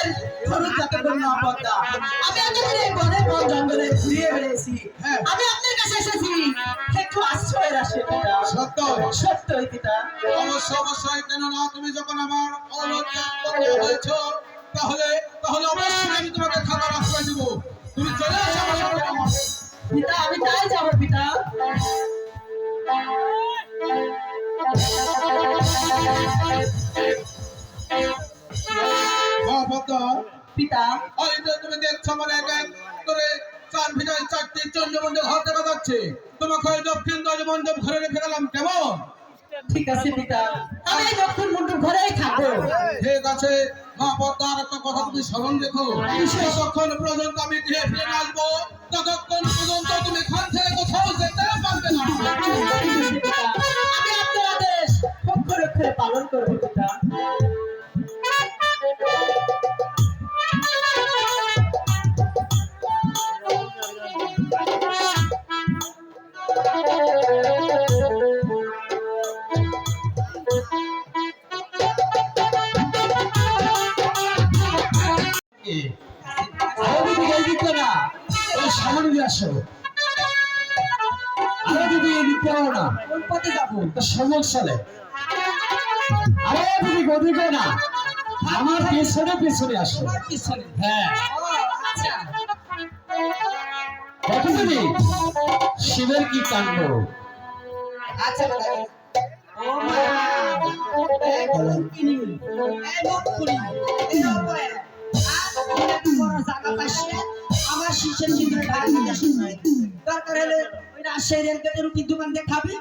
আমাদের খরচ যতক্ষণ না পড়তা আমি এতদিন এই বনে বন জঙ্গলে ঘুরিয়ে বেড়েছি আমি আপনার কাছে এসেছি একটু আশ্রয়ের আসে পিতা সত্য সত্যই পিতা অবশ্যই কেননা তুমি যখন আমার অনুরোধ হয়েছ তাহলে তাহলে অবশ্যই আমি তোমাকে খাবার আশ্রয় দিব তুমি চলে আসো আমার সাথে পিতা আমি তাই যাবো পিতা পিতা ওই যে তুমি দেখছো আমার এক এক করে চার ভিটায় চারটি চন্দ্রমন্ডল ঘর দেখা যাচ্ছে তোমাকে ওই দক্ষিণ দরমন্ডল ঘরে রেখে গেলাম কেমন ঠিক আছে পিতা আমি দক্ষিণ মন্ডল ঘরেই থাকবো ঠিক আছে মা পদ্মার একটা কথা তুমি স্মরণ রেখো যতক্ষণ পর্যন্ত আমি গৃহে ফিরে আসবো ততক্ষণ পর্যন্ত তুমি খান ছেড়ে কোথাও যেতে পারবে না আমি আপনার আদেশ অক্ষরে অক্ষরে পালন করবো পিতা আমার পেছনে পেছনে আসো হ্যাঁ দেখো তুমি শিবের কি কাণ্ড আচ্ছা আমার শিষ্যের চিন্তা দরকার হলে ওই রাজশাহী রেলগেটের রুটি দোকান দিয়ে খাবি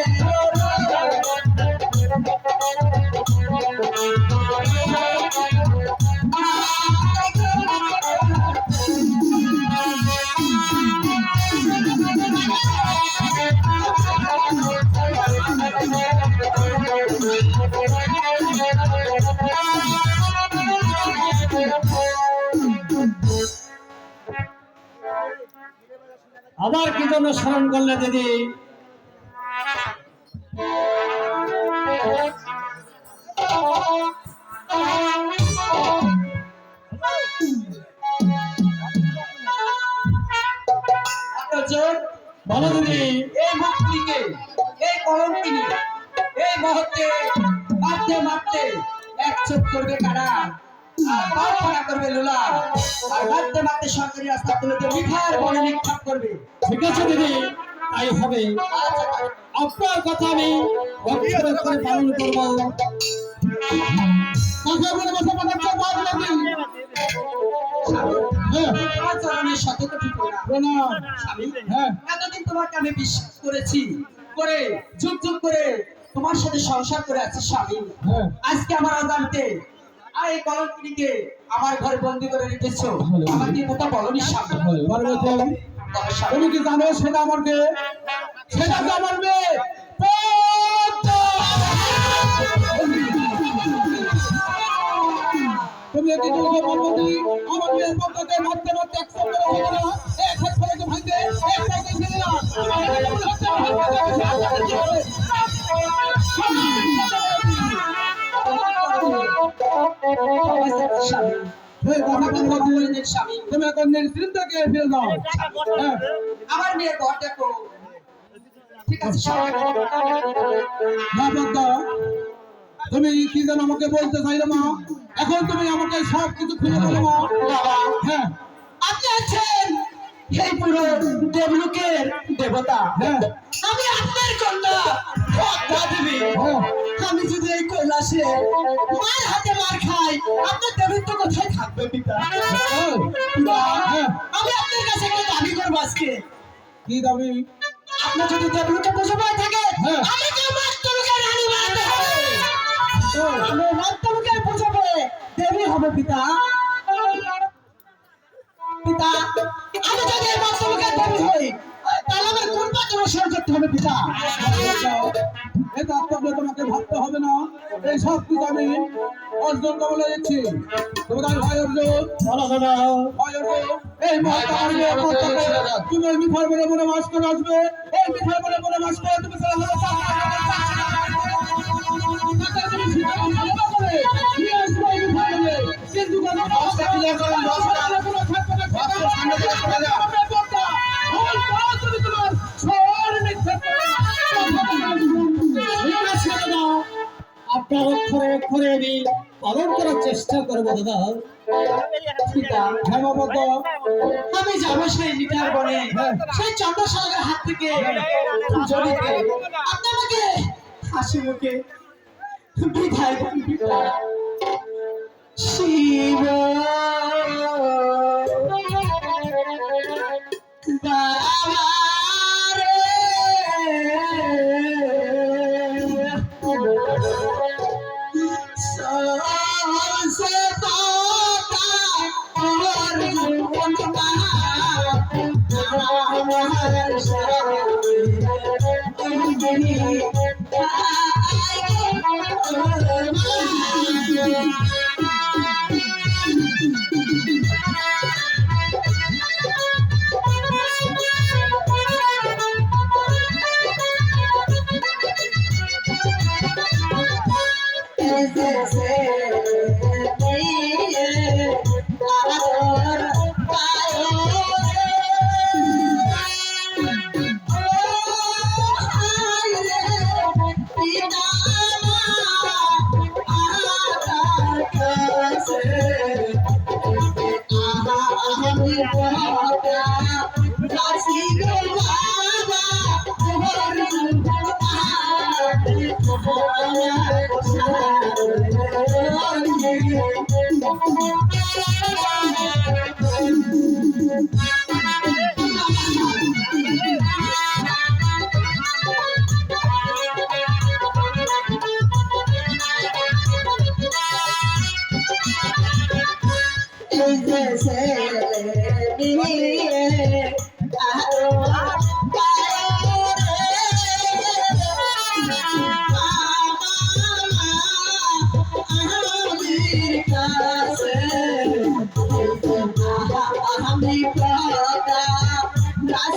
Oh, আবার কি জন্য স্মরণ করলে দিদি? বলো দিদি। এই মুক্তিকে, এই কলঙ্কিনী, এই মুহূর্তে মারতে মারতে এক চোখ করবে কারা, আর পাও ভাড়া করবে লোলা, আর মারতে মারতে সরকারি হাসপাতালে মিঠার বনে নিক্ষেপ করবে। ঠিক আছে দিদি, তাই হবে। আপনার কথা আমি অক্ষরে অক্ষরে পালন করবো। আমার চরণে শত কোটি প্রণাম। স্বামী, এতদিন তোমাকে আমি বিশ্বাস করেছি, করে যুগ যুগ করে তোমার সাথে সংসার করে আছি স্বামী। আজকে আমার অজান্তে আর এই কলঙ্কিনীকে আমার ঘরে বন্দি করে রেখেছো, আমাকে কথা বলনি স্বামী। তুমি কি জানো সেটা আমার মেয়ে? সেটা তো আমার মেয়ে পদ্মা। তুমি এটি বলতে বলবো কি আমার মেয়ে পদ্মাকে মারতে মারতে এক সপ্তাহ হয়ে গেল, এক হাত ফেলে ভাঙতে এক পাকে ছিল না। স্বামী, আমাকে কথা বলে দিন স্বামী। তুমি এখন নিশ্চিন্তকে ফিরে যাও। আমার মেয়ের ঘর দেখো। ঠিক আছে স্বামী। মা পদ্মা, তুমি কি যেন আমাকে বলতে চাইলে মা? এখন তুমি আমাকে সব কিছু খুলে বলো মা। বাবা, হ্যাঁ আপনি আছেন এই পুরো দেবলোকের দেবতা। হ্যাঁ আমি আপনার কন্যা পদ্মা দেবী। হ্যাঁ আমি যদি এই কৈলাসে মার হাতে মার খাই, আপনার দেবত্ব কোথায় থাকবে পিতা? হ্যাঁ। আমি আপনার কাছে একটা দাবি করবো আজকে। কি দাবি? আপনার যদি দেবলোকে পুজো পায় থাকে, হ্যাঁ। আমাকে মর্তলোকের রানী বানাতে হবে। আমি মর্তলোকের পুজো পেয়ে দেবী হবে পিতা। পিতা, আমি যদি এই মর্তলোকের দেবী হই, তাহলে আমার কোন পাত্র অনুসরণ করতে হবে পিতা? এটা আপনাকে তোমাকে ভাবতে হবে না, এই সব কিছু আমি অর্জুন বলে দিচ্ছি। তোমার ভাই অর্জুন, বলো দাদা। ভাই অর্জুন, এই মুহূর্তে আমার মেয়ে পদ্মাকে তুমি ওই মিঠার বলে মনে মাস করে আসবে। এই মিঠার বলে মনে মাস করে তুমি চলে হলো কিন্তু আপনার অক্ষরে অক্ষরে আমি পালন করার চেষ্টা করবো দাদা। পিতা, হ্যাঁ মা পদ্মা, আমি যাবো সেই নিটার বনে, সেই চন্দ্রশালার হাত থেকে পুজো নিতে। আপনি আমাকে হাসি মুখে বিদায় দেন পিতা। শিব বাবা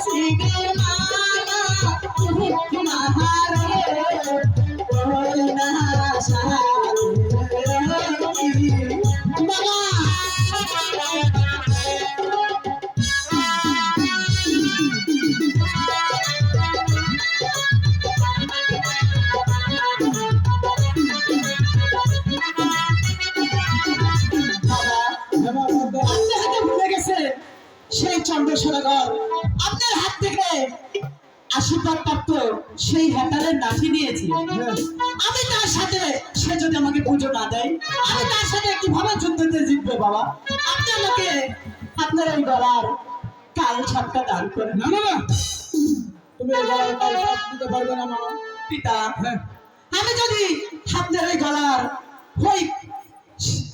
I'm ওই না সাথী বাবা আপনার হাতে ভুলে গেছে সেই চন্দ্রশোলাগর আপনার হাত থেকে আশীর্বাদ প্রাপ্ত সেই হেতালের লাঠি নিয়েছি আমি তার সাথে সে যদি আমাকে পুজো না দেয় আমি তার সাথে কিভাবে যুদ্ধতে জিতবো বাবা আপনি আমাকে আপনার এই গলার কাল ছাপটা দান করেন না না না তুমি এই গলার কাল ছাপ দিতে পারবে না মা। পিতা হ্যাঁ আমি যদি আপনার এই গলার ওই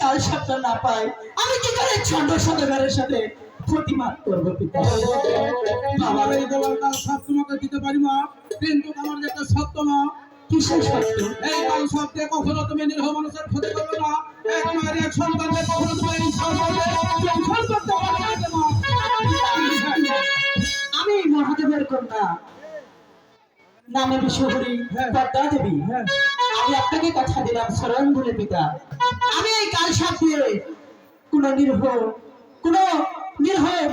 কাল ছাপটা না পাই আমি কি করে চন্দ্রশোলাগরের সাথে প্রতিবাদ করবো পিতা আমার এই গলার কাল ছাপ তোমাকে দিতে পারি মা, কিন্তু আমার যে একটা সত্য মা, কিসের সত্য এই কাল ছাপকে কখনো তুমি নিরীহ মানুষের ক্ষতি করবে না। এক মায়ের এক সন্তানকে কখনো তুমি ইনসাল করবে, ইনসাল করতে পারবে না মা। আমি মহাদেবের কন্যা নামে বিশ্বহরি পদ্মা দেবী আমি আপনাকে কথা দিলাম স্মরণ বলে পিতা আমি এই কাল সাপ দিয়ে কোন নির্ভ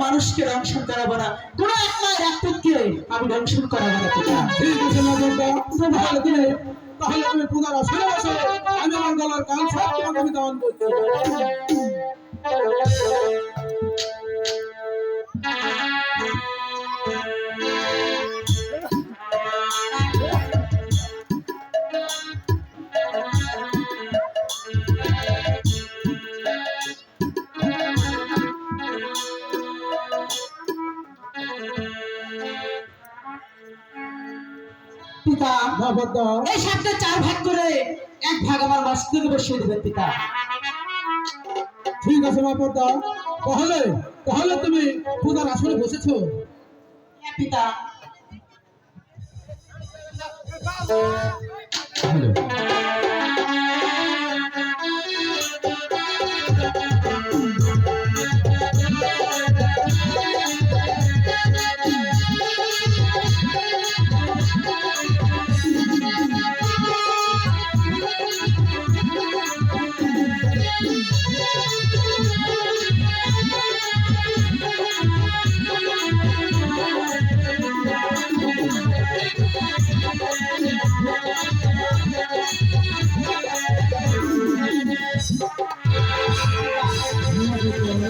মানুষকে দংশন করাবো না কোন এক মায়ের এক পুত্রকে আমি দংশন করাবো না পিতা ঠিক আছে মা বলতো, তাহলে তুমি পূজার আসরে বসে আমি আমার গলার কাল ছাপ তোমাকে আমি দান করছি। পিতা মা বলতো, এই সাপটা 4 ভাগ করে এক ভাগ আমার মস্তকে বসিয়ে দেবেন পিতা ঠিক আছে মা বলতো, তাহলে তুমি পূজার আসরে বসেছো। হ্যাঁ পিতা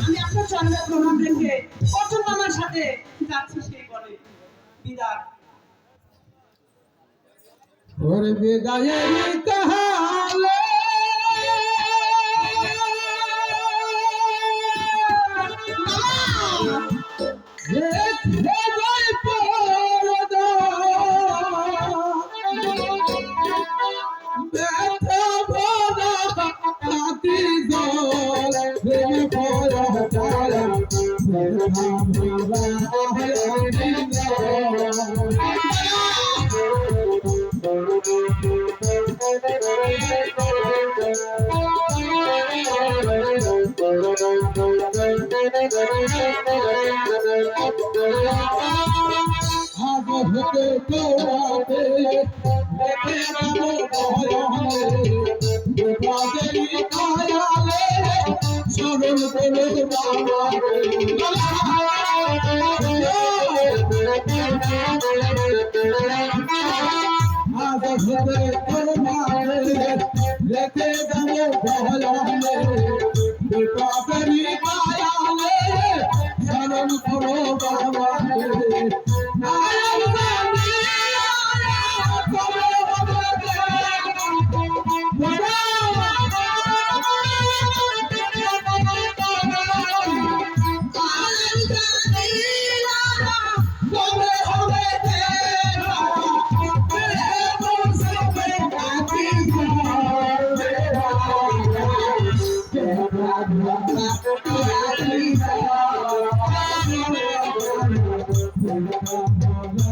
আমি আপনার চরণে প্রণাম রেখে অর্জুন মামার সাথে যাচ্ছি সেই বলে বিদায় और विदाई कहाले Thank you.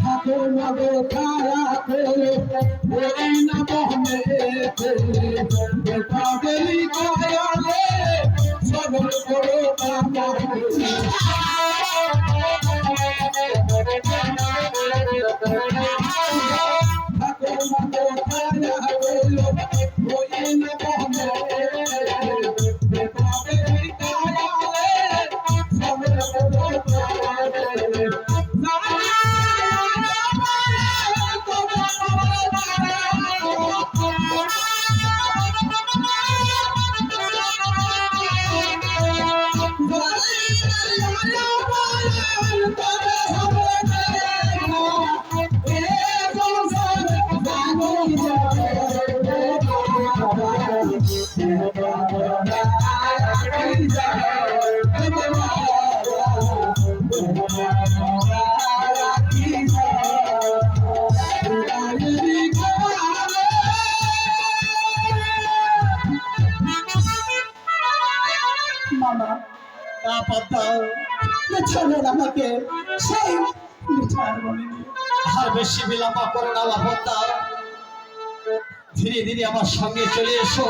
ঠাকুর নগো খায়া করে ওই না বহনে বেতাবেরি কায়ালে সবল করো বাবা ঠাকুর নগো খায়া করে ওই না বহনে বেতাবেরি কায়ালে সবল করো বাবা মামা পদ্মা চলেন আমাকে সেই মিঠার মনে নিয়ে। আর বেশি বিলম্ব করো না পদ্মা, ধীরে ধীরে আমার সঙ্গে চলে এসো।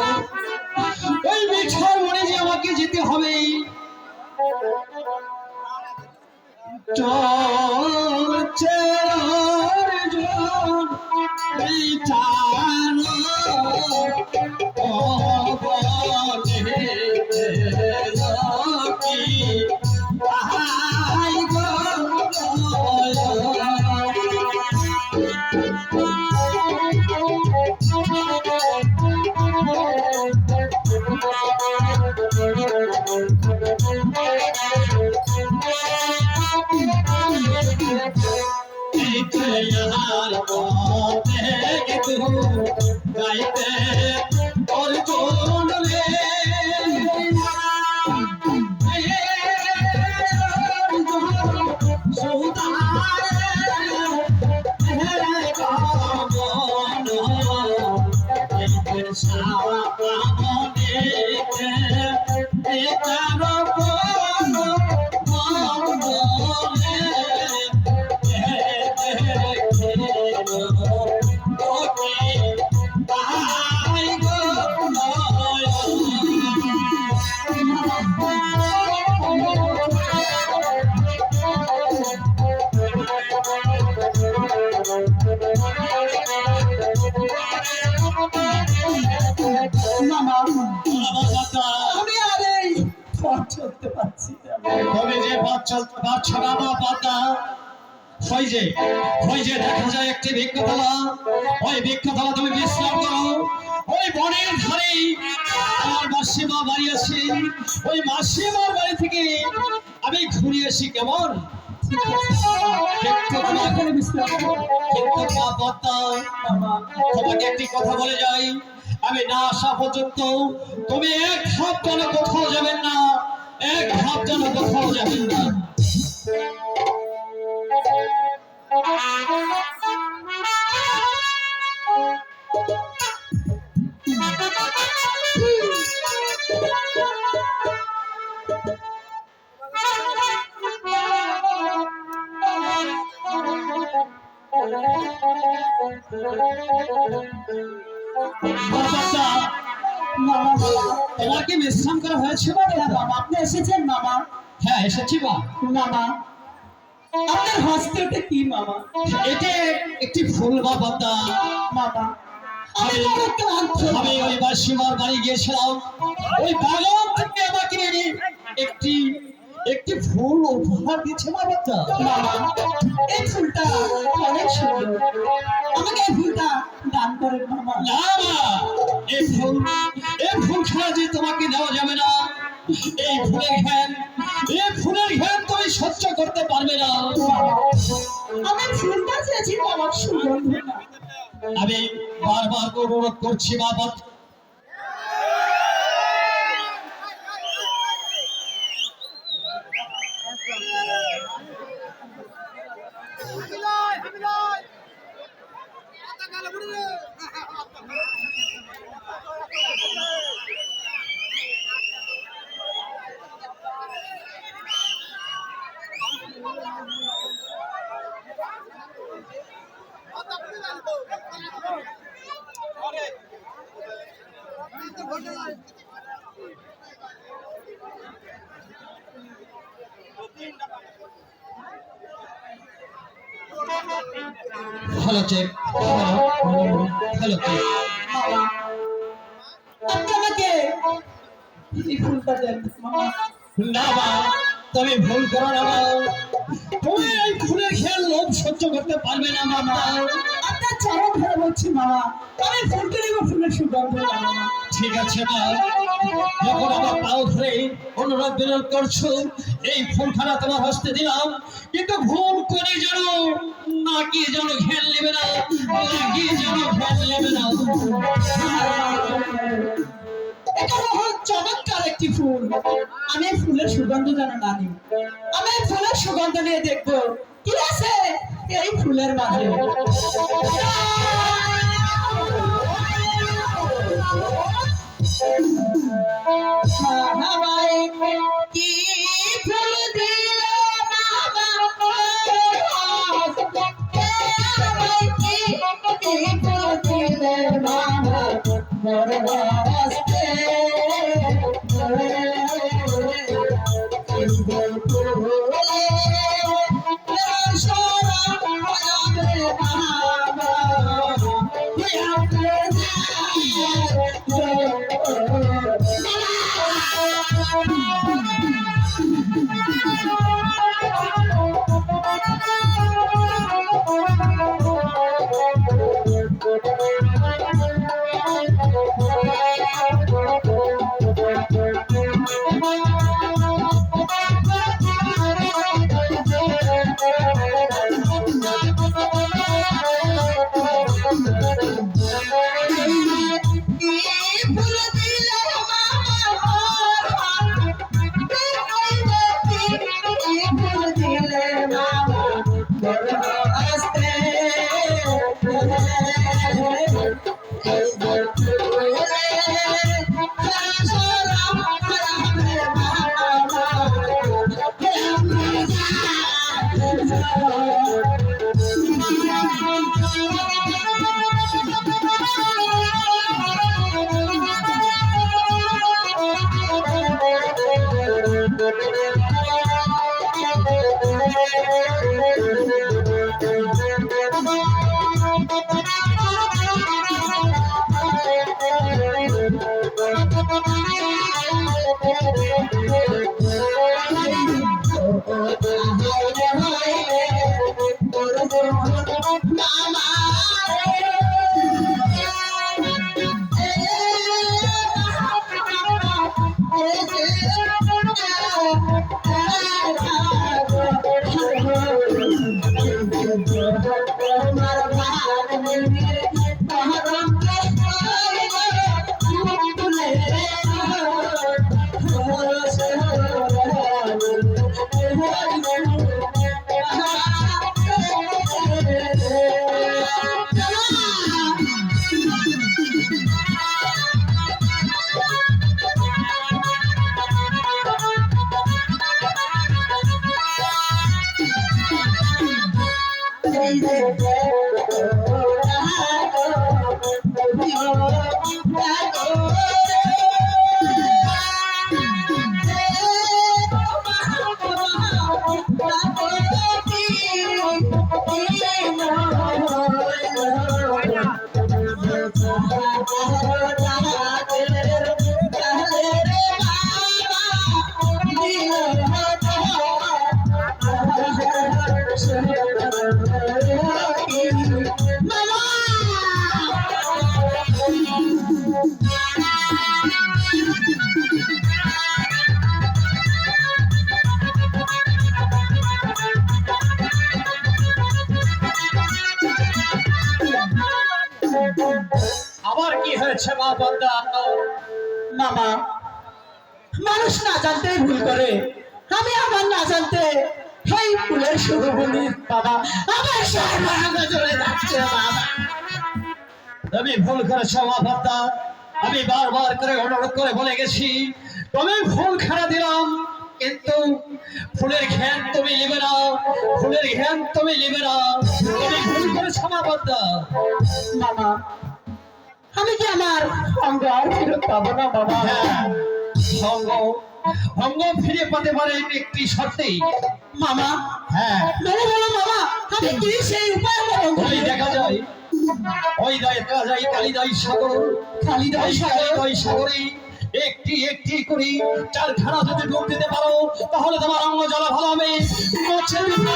ওই মিঠার মনে যে আমাকে যেতে হবে। গাইতে ওর চলে মামা আমি আর এই পথ চলতে পারছি না। তবে যে পথ চলতে পারছো না পদ্মা, ওই যে দেখা যায় একটি বৃক্ষতলা, ওই বৃক্ষতলা তুমি বিশ্রাম করো। ওই বনের ধারে আমার মাসিমা বাড়ি আছে, ওই মাসিমার বাড়ি থেকে আমি ঘুরে আসি কেমন? আমি এখানে বিশ্রাম করবো। কিন্তু পদ্মা, তোমাকে একটি কথা বলে যাই, আমি না আসা পর্যন্ত তুমি এক ধাপ যেন কোথাও যাবেন না, এক ধাপ যেন কোথাও যাবেন না। পদ্মা, মামা তোমার কি বিশ্রাম করা হয়েছে? হ্যাঁ মামা আপনি এসেছেন মামা। হ্যাঁ এসেছি মা। মামা আপনার হস্তে ওটা কি মামা? এটা একটি ফুল বা পদ্মা। মামা আমি বড় ক্লান্ত। আমি ওই মাসিমার বাড়ি গিয়েছিলাম, ওই বাগান থেকে আমাকে একটি একটি ফুল উপহার দিয়েছে মা পদ্মা। মামা এই ফুলটা অনেক সুন্দর, আমাকে এই ফুলটা দান করেন মামা। না মা, এই ফুল ছাড়া যে তোমাকে দেওয়া যাবে না। এই ফুলের ঘ্রাণ তুমি সহ্য করতে পারবে না। আমি ফুলটা চেয়েছি মামা, সুগন্ধ না। আমি বারবার অনুরোধ করছি মা Padma, hello check, hello check. মামা আপনি আমাকে এই ফুলটা দেন মামা। না মা, তুমি ভুল করো না মা। তুমি এই ফুলের খেয়াল লোভ সহ্য করতে পারবে না মামা। আপনার চরম ধরে বলছি মামা, আমি ফুলটা নিব, ফুলের সুগন্ধ জানো না। ঠিক আছে মা, যখন আমার পাও ধরে অনুরোধ বিনোদ করছো, এই ফুলখানা তোমার হস্তে দিলাম, কিন্তু ভুল করে যেন নাকি যেন খেয়াল নেবে না, নাকি যেন খেয়াল নেবে না। এটা মহৎ চমৎকার একটি ফুল, আমি এই ফুলের সুগন্ধ জানো না নিই। আমি এই ফুলের সুগন্ধ নিয়ে দেখবো কি আছে এই ফুলের মাঝে। মামাই কি ফুল দিল মামা, মামাই কি ফুল দিল মামা, মোর হস্তে আবার কি হয়েছে মা পদ্মা? মামা, মানুষ না জানতেই ভুল করে, আমি আমার না জানতে এই ফুলের শুরু বলি বাবা, আমার সর্বনাশ চলে যাচ্ছে বাবা। তুমি ভুল করেছো মা পদ্মা, আমি বারবার করে অনুরোধ করে বলে গেছি, তুমি ফুল খানা দিলাম, কিন্তু ফুলের ঘ্যান তুমি নেবে না, ফুলের ঘ্যান তুমি নেবে না, তুমি ভুল করেছো মা পদ্মা। মামা, আমি কি আমার অঙ্গ আর ফেরত পাবো না বাবা। হ্যাঁ, ভঙ্গ ভঙ্গ ফিরে পেতে পারে একটি শর্তেই। মামা, হ্যাঁ, বলো বলো মামা, আমি কি সেই উপায় অবলম্বন ওই করব? দেখা যায়, ওই দেখা যায় কালিদাই সাগর। কালিদাই সাগর? কালিদাই সাগরে একটি একটি করে চারখানা যদি ডুব দিতে পারো তাহলে তোমার অঙ্গ জ্বালা ভালো হবে। মুছে দিবে।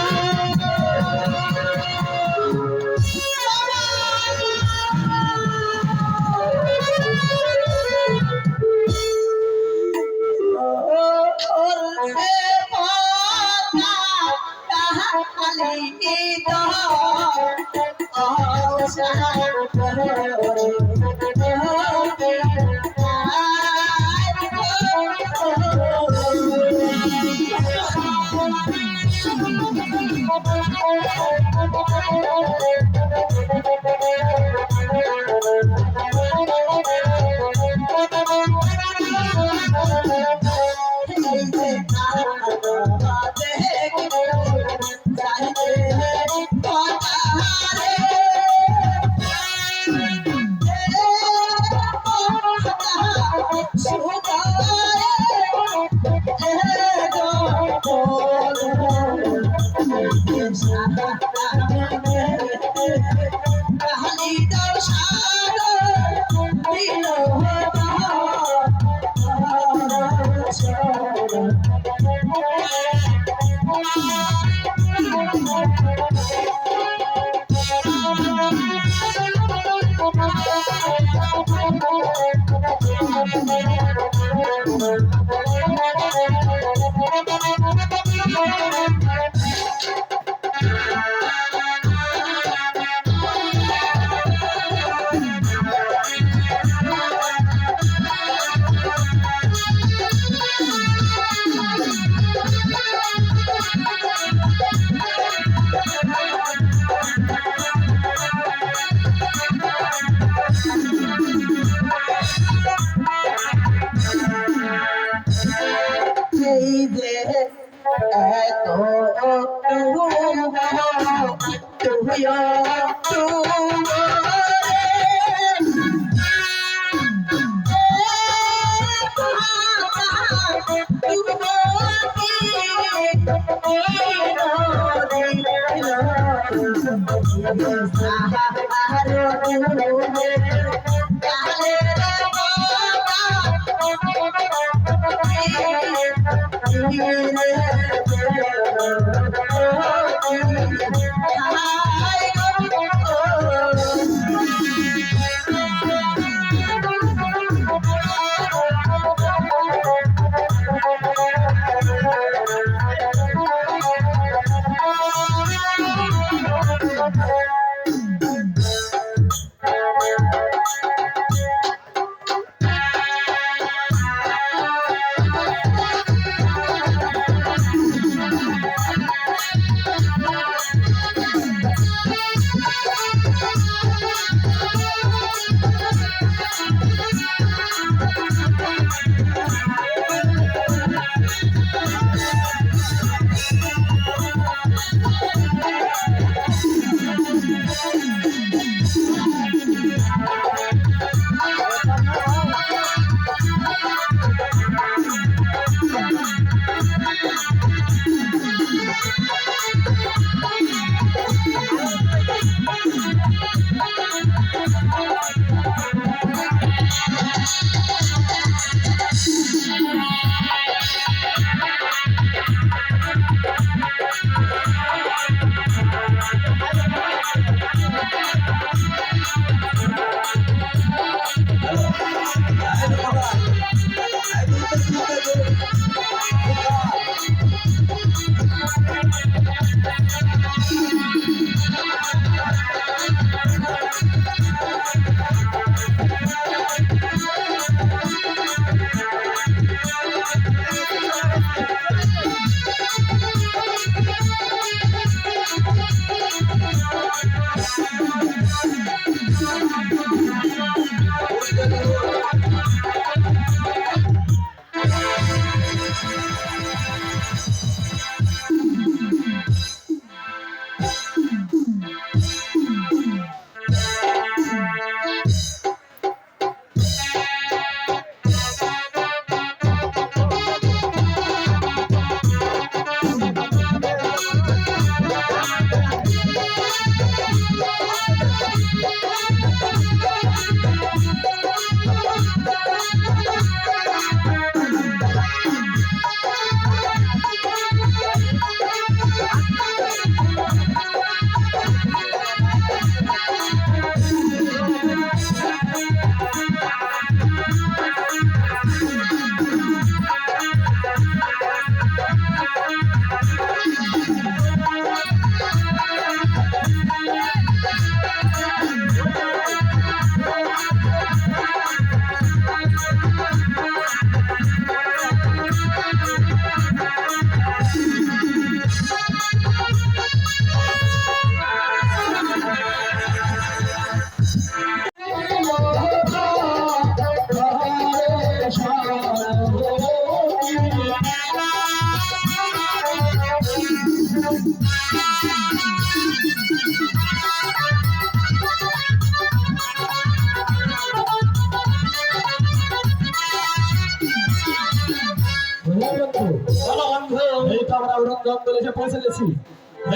জঙ্গলে এসে পৌঁছে গেছি।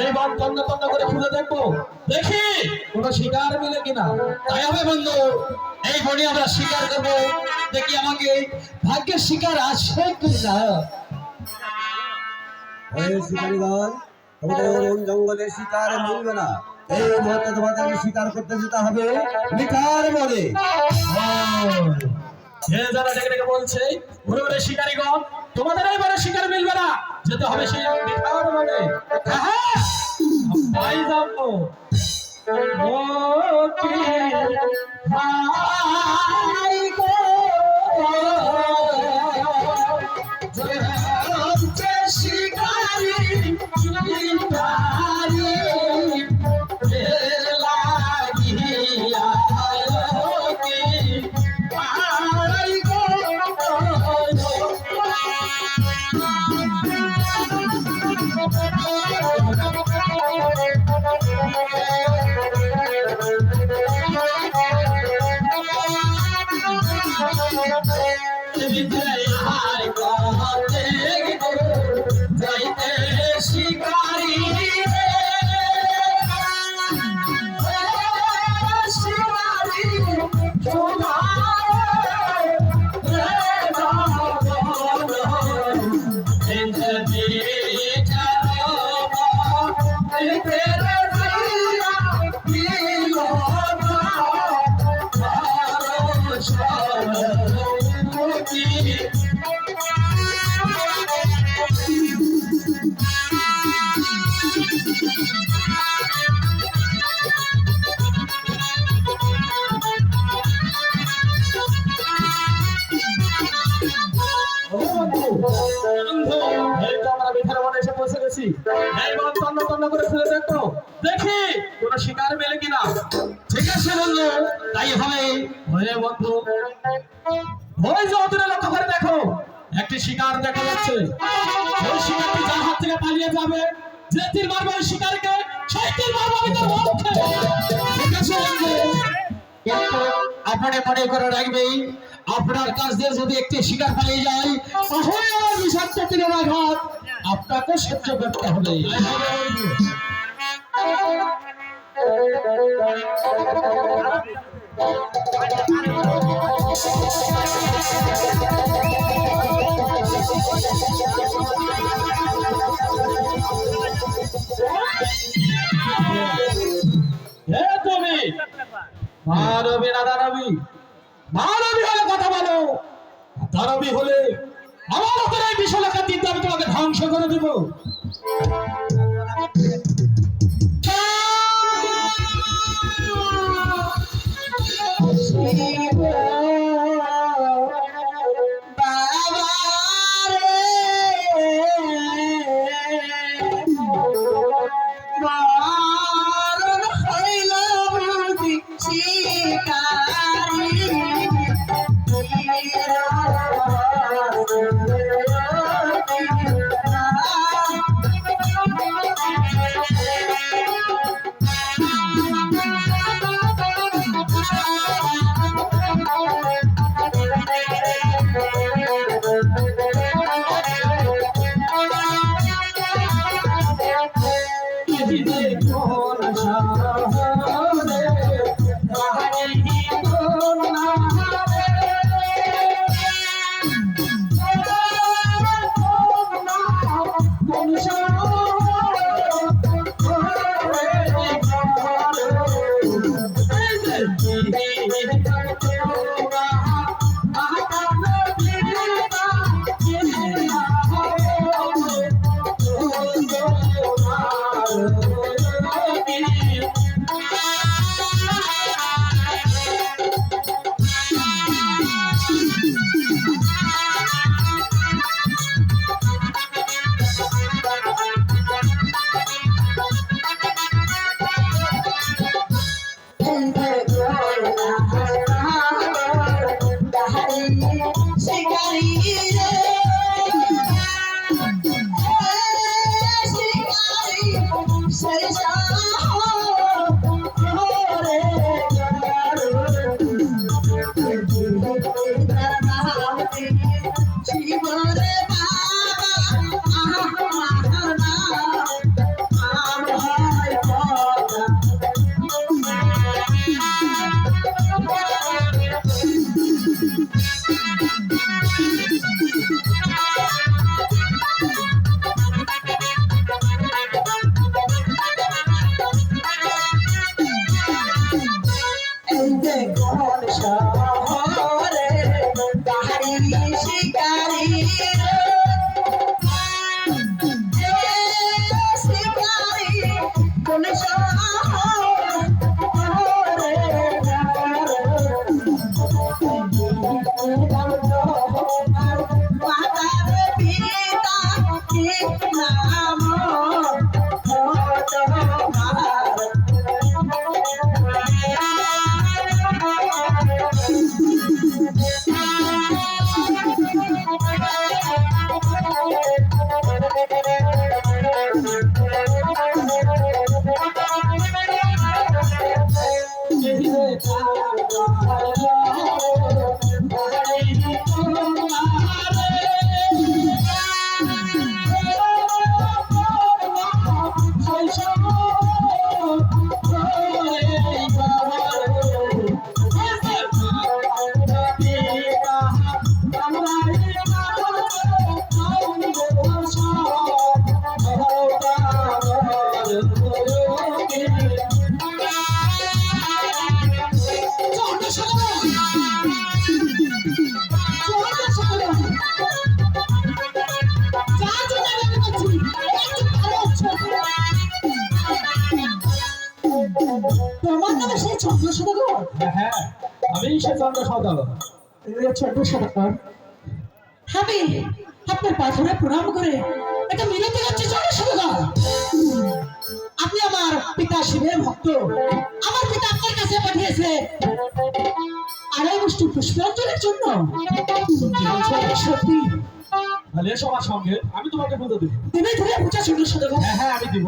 এই বন তন্ন তন্ন করে খুঁজে দেখবো, দেখি কোনো শিকার মিলে কিনা। তাই হবে বন্ধু, এই বনে আমরা শিকার করবো, দেখি আমাকে ভাগ্যের শিকার আসে কিনা। এই শিকারীগণ, তোমাদের বন জঙ্গলে শিকার মিলবে না। এই মুহূর্তে তোমাদেরকে শিকার করতে যেতে হবে মিঠার বনে। যারা ডেকে ডেকে বলছে ঘুরে ঘুরে শিকারীগণ, তোমাদের এবারে শিকার মিলবে না, যেতে হবে সেই মিঠার বনে। হ্যাঁ, তাই যাবো। ও কি ভাই গো, যে শিকারী শিকারী লাগিয়া কি ভাই গো। যাইতে শিকারী শিকারী দেখি কোন শিকার মেলে কিনা। ঠিক আছে বন্ধু, তাই হবে। বন্ধু, ওই যে অদূরে লক্ষ্য করে দেখো, একটি শিকার দেখা যাচ্ছে। ওই শিকারটি যার হাত থেকে পালিয়ে যাবে, যে তীর মারবে ওই শিকারকে, সেই তীর মারবে আমি তার মুখে। ঠিক আছে বন্ধু, কিন্তু আপনি মনে করে রাখবেন, আপনার কাছ দিয়ে যদি একটি শিকার পালিয়ে যায়, তাহলে আমার বিষাক্ত তীরের আঘাত আপনাকে সহ্য করতে হবে। তুমি মানবী না দানবী? মানবী হলে কথা বলো, দানবী হলে আমার হাতের এই বিশালাকার তীর দিয়ে আমি তোমাকে ধ্বংস করে দেব। শিবরে বাবা আহা এই যে কোন শহরে বাহারি শিকারি শিকারি কোন শহরে মাতার পিতা কি নাম তোমার নামে সেই চন্দ্র সদাগর? হ্যাঁ আমি সে চন্দ্র সদাগর। চন্দ্র সদাগর, আমি আপনার পাথরে প্রণাম করে এটা মিনতি করছি চন্দ্র সদাগর। আপনি আমার পিতা শিবের ভক্ত, আমার পিতা আপনার কাছে পাঠিয়েছে আড়াই মুষ্টি পুষ্পাঞ্জলির জন্য। সত্যি তাহলে এসো আমার সঙ্গে, আমি তোমাকে পুজো দেবো। তুমি ধরে পূজা চন্দ্র সদাগর? হ্যাঁ আমি দিব।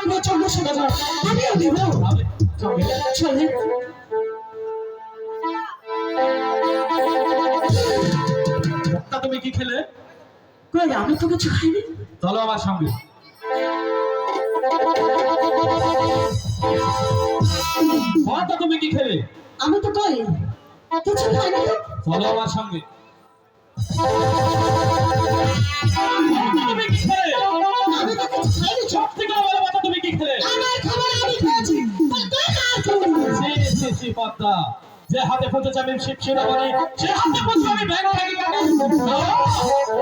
আমি চন্দ্র সদাগর, আমিও দিব। চলে তুমি কি খেলে? কই, আমি তো কিছু খাইনি। চলো আমার সঙ্গে। তুমি কি খেলে? আমি তো কই কিছু খাইনি। চলো আমার সঙ্গে। তুমি কি খেলে? আমি তো কিছু খাইনি। সব থেকে বড় কথা, তুমি কি খেলে? আমার খাবার আমি খেয়েছি, তুই না খেলি। পদ্মা, যে হাতে ফুটেছে আমি শিব শিরোমণি, সে হাতে ফুটে আমি ব্যাগ থাকি কাটে।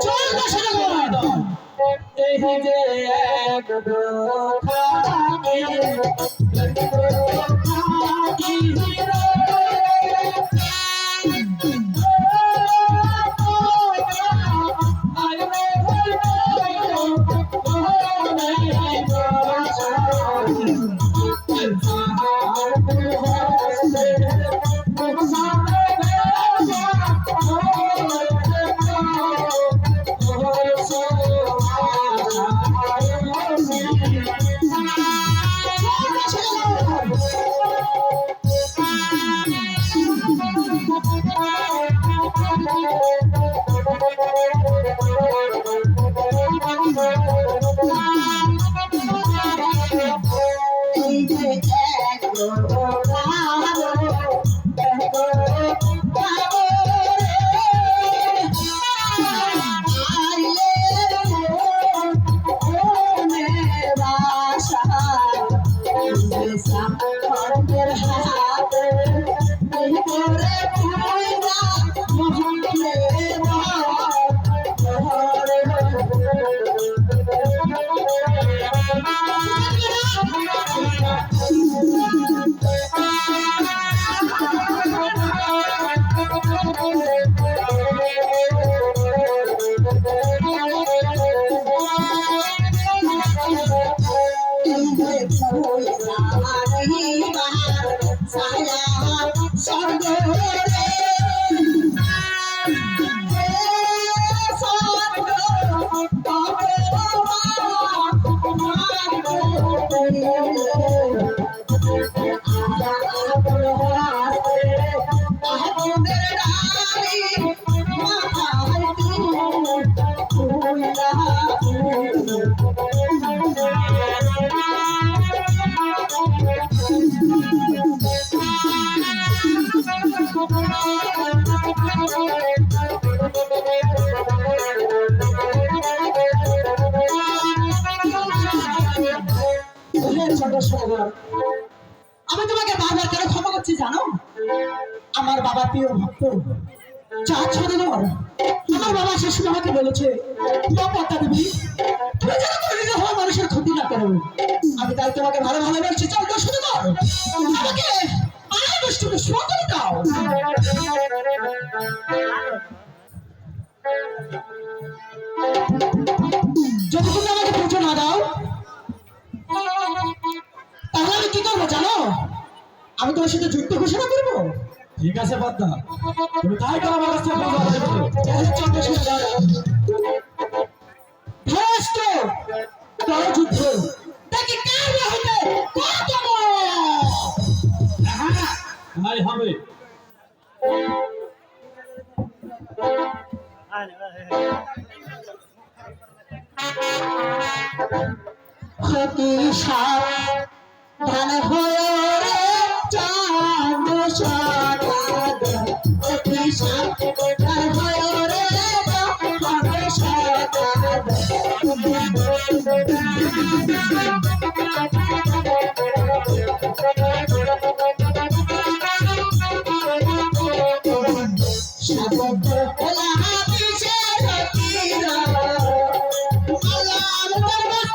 চল না সদাগর, এই যে এক থাকি Thank you. সদাগর, আমি তোমাকে বারবার কেন ক্ষমা করছি জানো? আমার বাবা প্রিয় ভক্ত চাঁদ সদাগর, আমার বাবা শেষে আমাকে বলেছে পদ্মা দেবী তুমি যেন করে নিজে হওয়া মানুষের ক্ষতি না করো। আমি তাই তোমাকে ভালো ভালোবাসছি চাঁদ সদাগর, আমাকে আর দুষ্টুকে সুখ করে দাও। যদি তুমি আমাকে পুজো না দাও তাহলে আমি কি করবো জানো? আমি তোমার সাথে যুদ্ধ ঘোষণা করবো। ঠিক আছে পদ্মা, তুমি তাই করো, আমার কাছে পূজা আদায় করো। যুদ্ধ দেখি কার বাহুতে কতম। তাই হবে। হতি সাবধান হয়ে রে চাঁদ সদাগর, হতি সাবধান হয়ে রে চাঁদ সদাগর। শব্দ হলা হাদিসের তীর, আল্লাহর দরবার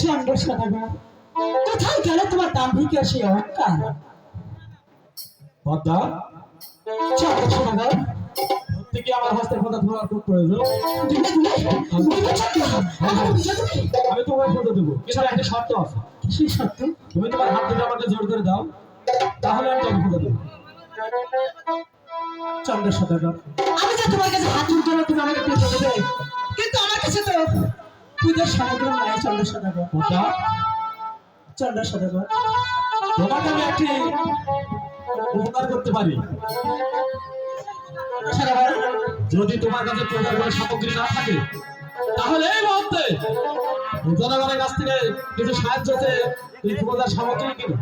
চন্দ্র সদাগর, কোথায় গেল তোমার দাম্ভিক সেই অহংকার? পদ্মা, চন্দ্র সদাগর, সত্যি কি আমার হস্তে পদ্মা তোমার খুব প্রয়োজন? আমি তোমার পদ্মা দেবো, এছাড়া একটা শর্ত আছে। সেই সত্য তুমি তোমার হাত দুটো আমাকে জোর করে দাও, তাহলে আমি তোমাকে পদ্মা দেবো। চন্দ্র সদাগর, আমি যে তোমার কাছে হাত তুলতে তুমি আমাকে পুজো দেবে, কিন্তু আমার কাছে তো পূজার সামগ্রী নাই। চন্দ্র সদাগর, পদ্মা, চন্দ্র সদাগর, তোমাকে আমি একটি উপকার করতে পারি। সদাগর, যদি তোমার কাছে পূজার কোনো সামগ্রী না থাকে তাহলে এই মুহূর্তে জনগণের কাছ থেকে কিছু সাহায্য চেয়ে এই পূজার সামগ্রী কিনো।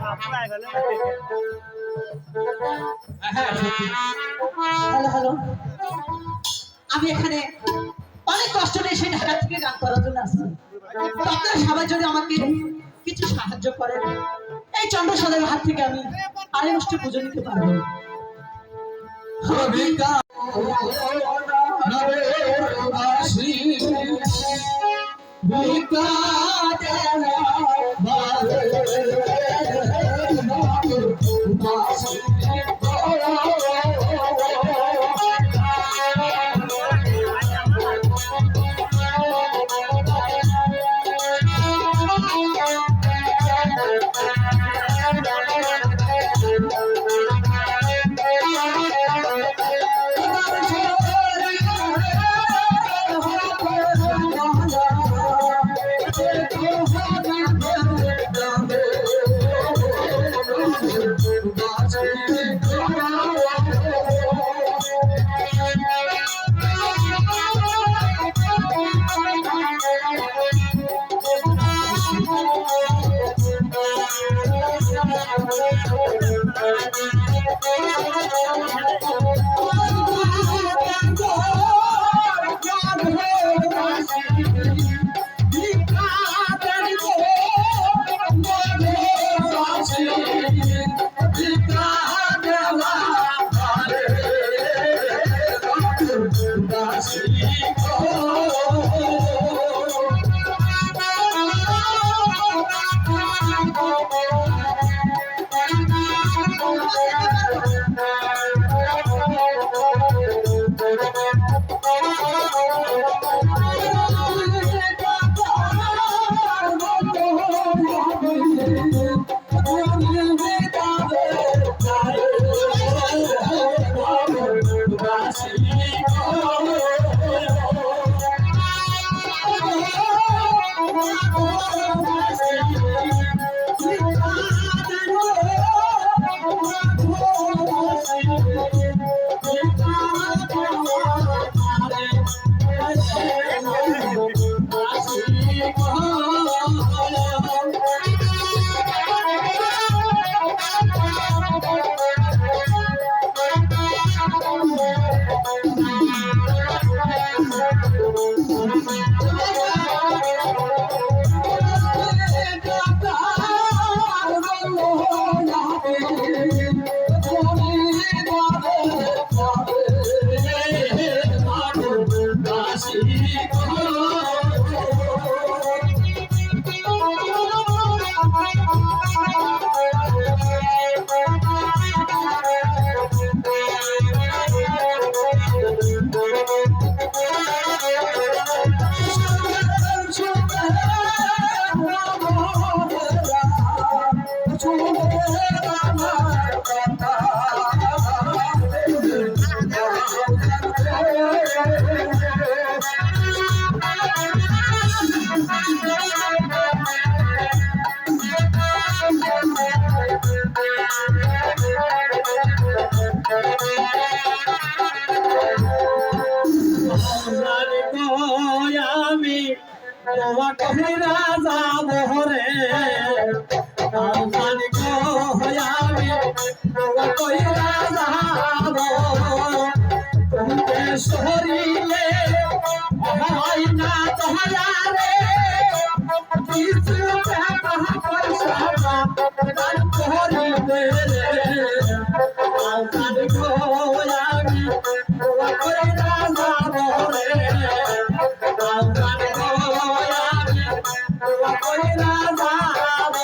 হ্যাঁ সত্যি। হ্যালো হ্যালো, আমি এখানে অনেক কষ্ট নিয়ে সেই ঢাকা থেকে গান করার জন্য আসছি। তো আপনারা সবাই যদি আমাকে কিছু সাহায্য করেন, এই চন্দ্র সদাগরের হাত থেকে আমি আরে নষ্ট পুজো নিতে পারবো। তোমা কহিরা যাব রে জানি গো আমি তোমা কহিরা যাব তুমি শহরিলে হয় না তোহারা রে কিছু টাকা পয়সা দান করিবে রে জানি গো আমি তোমা কহিরা যাব রে জানি গো আমি তোমা কহিরা যাব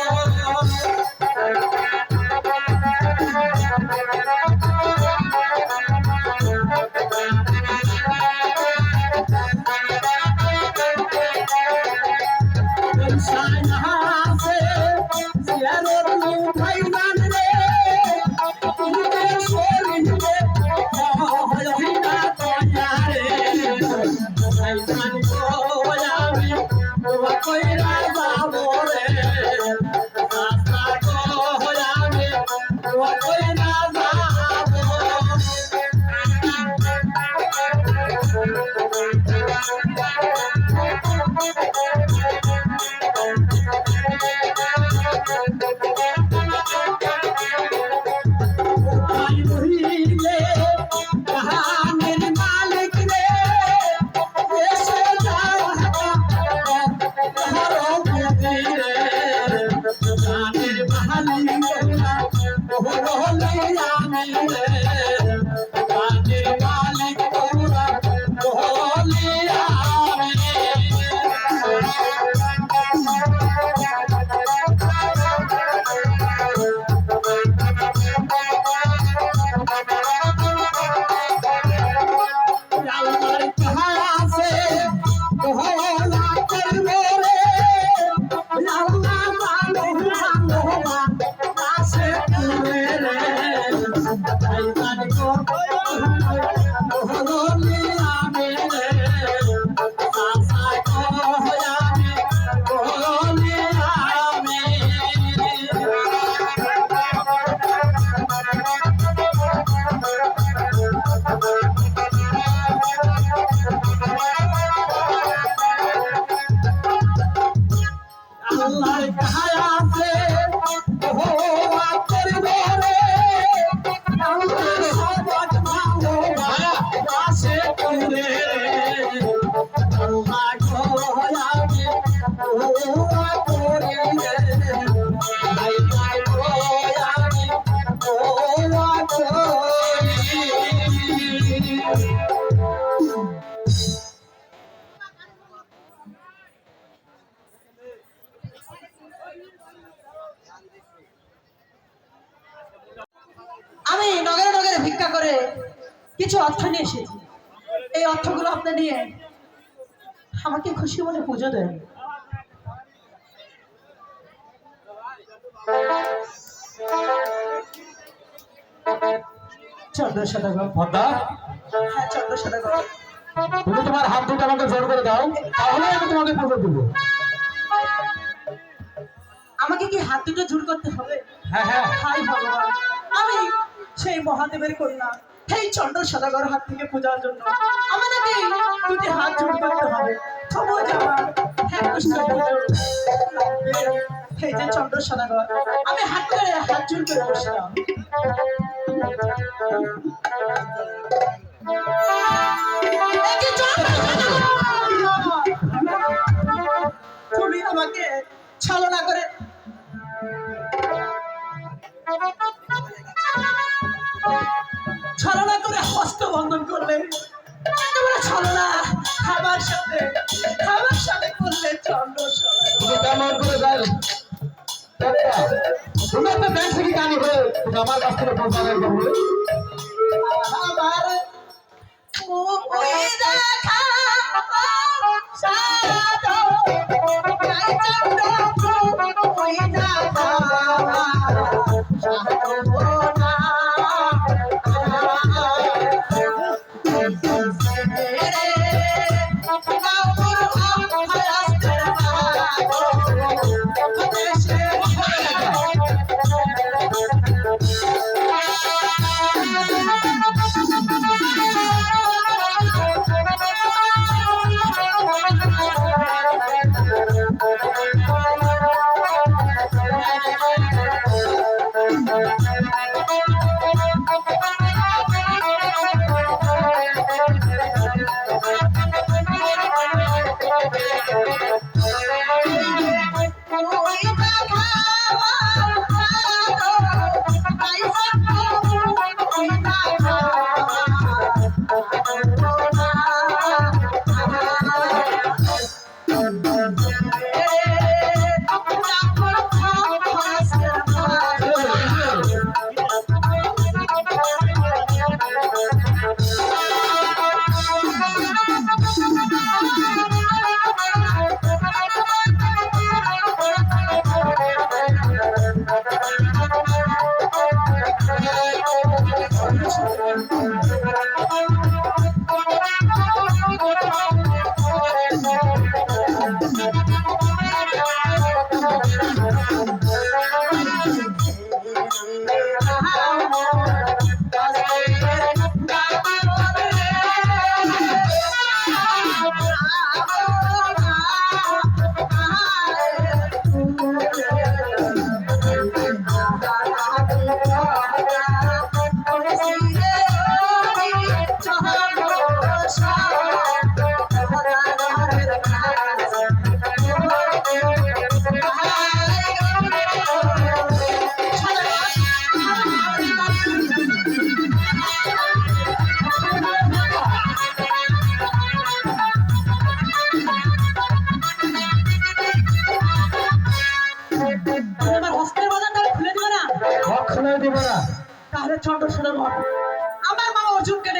আমি নগরে নগরে ভিক্ষা করে কিছু অর্থ নিয়ে এসেছি। এই অর্থগুলো আপনি নিয়ে আমাকে খুশি মনে পুজো দেন। চন্দ্রশাদাগর, পদ্মা হ্যাঁ চন্দ্রশাদাগর, তুমি তোমার হাত দুটো আমাকে জোর করে দাও, তাহলে আমি তোমাকে পুজো দেবো। আমাকে কি হাত দুটো জোর করতে হবে? হ্যাঁ হ্যাঁ, হাই ভগবান, আমি সেই মহাদেবের কন্যা, সেই চন্দ্রশাদাগর হাত থেকে পূজার জন্য আমাদেরকে দুটি হাত জোর করতে হবে। তবুও যে আমার হ্যাঁ কৃষ্ণ সেই যে চন্দ্রশাদাগর, আমি হাত জোর করে বসলাম। তুমি আমাকে ছলনা করে হস্ত বন্ধন করলে, তোমরা ছলনা খাবার সাথে করলে চন্দ্রশাদাগর। তুমি কেমন করে যাই তুমি একটা ব্যাংক থেকে কানি হয়ে আমার কাছ থেকে পৌঁছাবে বলবে আমার মুখে দেখা সাদা গাই চন্দ্র মুখে দেখা সাদা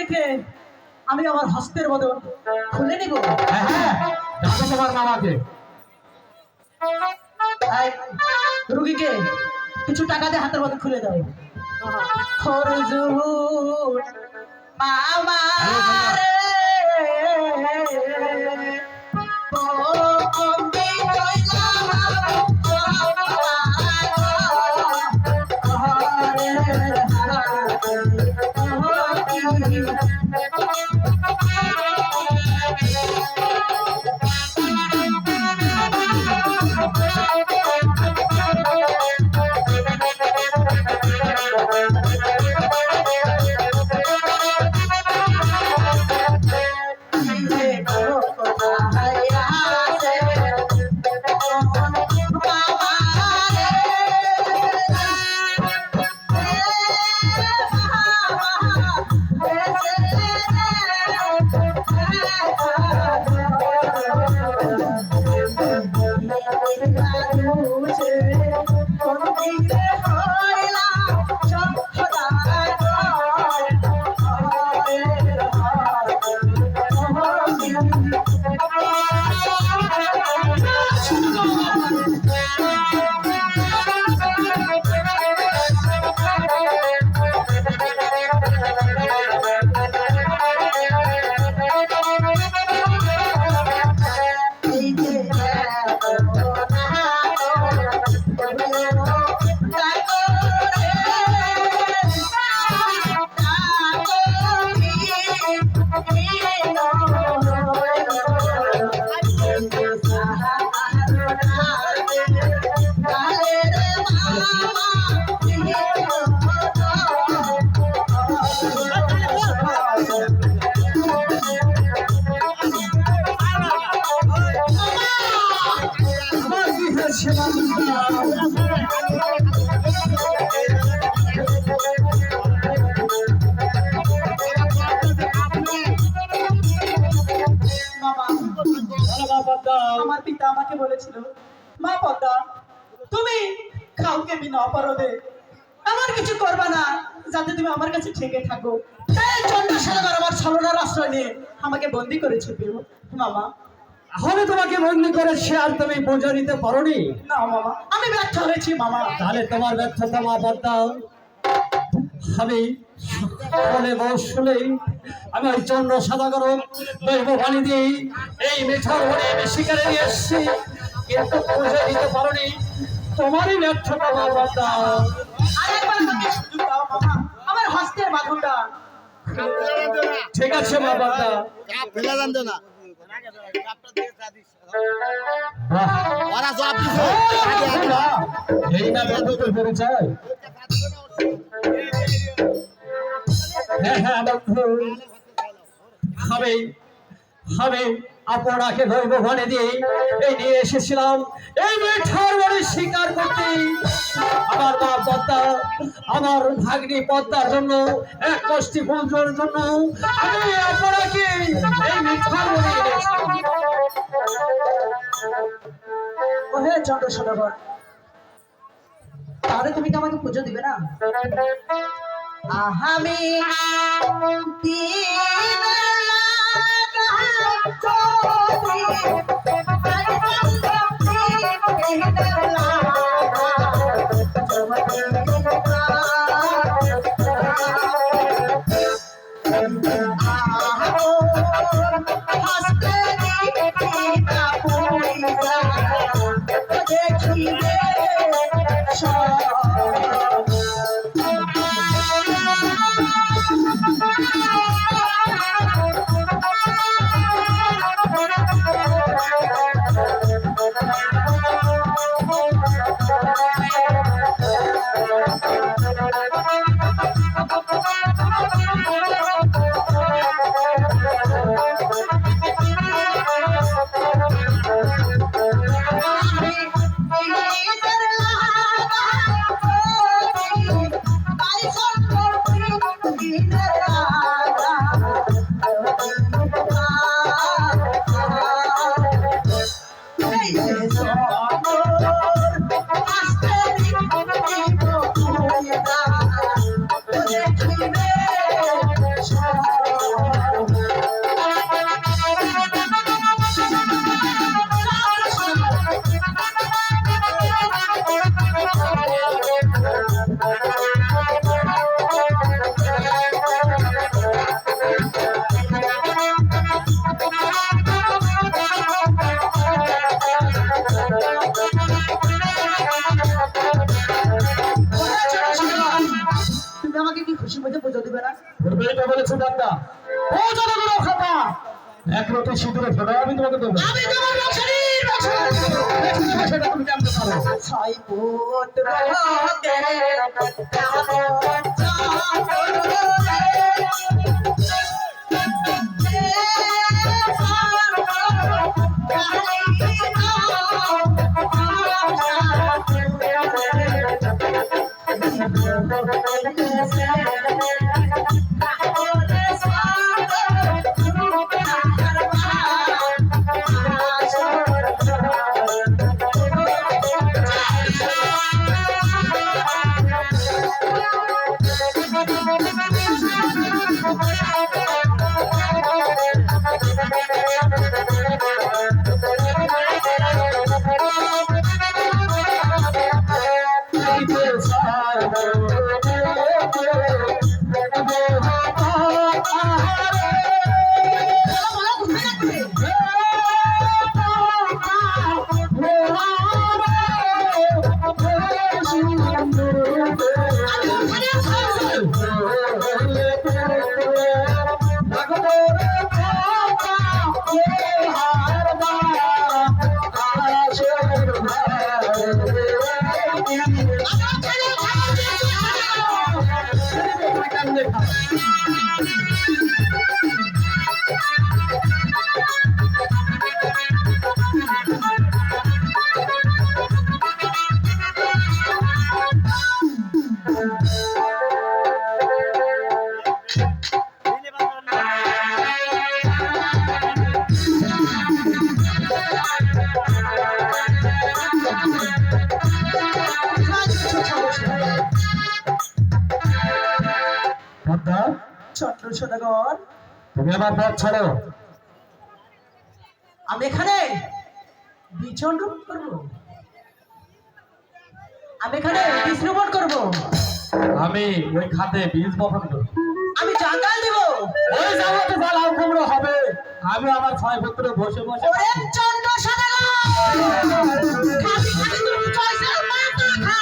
রেখে আমি আমার হস্তের বদল খুলে নিব। হ্যাঁ হ্যাঁ, ডাকো তোমার মামাকে। তাই রুগীকে কিছু টাকা দিয়ে হাতের বদল খুলে দাও। হরজুর মামা রে, বন্দি আমার পিতা আমাকে বলেছিল, মা পদ্মা তুমি কাউকে বিনা অপরাধে আমার কিছু করবা না, যাতে তুমি আমার কাছে থেকে থাকো। এই চন্দ্রশেখর আমার ছলনার আশ্রয় নিয়ে আমাকে বন্দি করেছে মামা। তাহলে তোমাকে বন্দি করেছে আর তুমি বোঝা নিতে পারোনি? না মামা, আমি ব্যর্থ হয়েছি মামা। তাহলে তোমার ব্যর্থতা মা পদ্মা আমি সকলে বসলে আমি ওই চন্দ্র সদাগর দৈব বাণী দিয়ে এই মিঠর বনে আমি শিকারে নিয়ে এসছি, কিন্তু বোঝা দিতে পারোনি। তোমারই ব্যর্থতা মা পদ্মা। আরেকবার আমাকে সুযোগ দাও মামা, আমার হস্তের বাঁধনটা। ঠিক আছে মা পদ্মা। এই না বন্ধুদের পরিচয়। হ্যাঁ হ্যাঁ বন্ধু, আমি আপনাকে দৈব বনে দিয়ে এই নিয়ে এসেছিলাম এই মিঠার বনে শিকার করতে। আমার মা পদ্মা, আমার ভাগ্নি পদ্মার জন্য, এক কষ্টি পুজোর জন্য আমি আপনাকে এই মিঠার বনে এনেছি। ওহে চন্দ্রশেখর, তাহলে তুমি কি আমাকে পুজো দিবে না? আমি বলেছি বান্দা, ও যতগুলো খাতা এক রতি সিঁদুরে ফোটা আমি তোমাকে দেবো। আমি তোমার বছরের বছর সেটা তুমি জানতে পারো। ছয় পুত্র চন্দ্র সদাগর, তুমি আমার পথ ছাড়ো। আমি এখানে বিচরণ করবো, আমি এখানে বিশ্রমণ করবো, আমি ওই খাতে বীজ বপন করব। আমি জাঙ্গাল দেব। ওই জায়গাতে যা লাউ কুমড়ো হবে আমি আমার ছয় পুত্র বসে বসে ওরে চন্দ্র সদাগর, খালি খালি তোর পয়সার মাথা খা।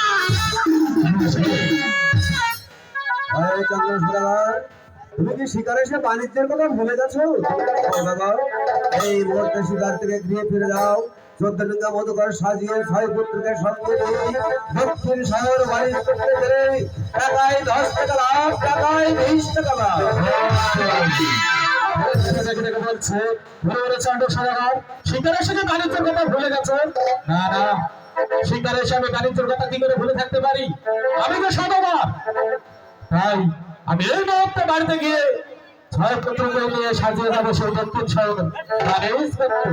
এই চন্দ্র সদাগর, তুমি কি শিকারে এসে বাণিজ্যের কথা ভুলে গেছো? সদাগর, এই মুহূর্তে শিকার থেকে গৃহে ফিরে যাও। 14 ডিঙ্গা মধুকর সাজিয়ে 6 পুত্রকে সঙ্গে নিয়ে দক্ষিণ শহর বাড়ি করতে গেলে টাকায় 10 টাকা লাভ, টাকায় 20 টাকা লাভ। বলছে চন্দ্র সদাগর, শিকারের সাথে বাণিজ্যের কথা ভুলে গেছে? না না, শিকারের সাথে বাণিজ্যের কথা কি করে ভুলে থাকতে পারি? আমি তো সদবার, তাই আমি এই মুহূর্তে বাড়িতে গিয়ে 6 পুত্রকে নিয়ে সাজিয়ে যাবো সেই দক্ষিণ শহর বাণিজ্য করতে।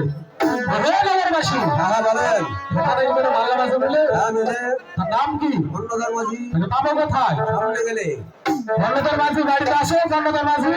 নগরবাসী হ্যাঁ বলেন। এখানে কি করে বাংলা ভাষা বলে? হ্যাঁ মিলে। তার নাম কি? অন্নদার মাঝি। তাহলে পাবো কোথায়? সামনে গেলে ধর্মদার মাঝি বাড়িতে আসে। ধর্মদার মাঝি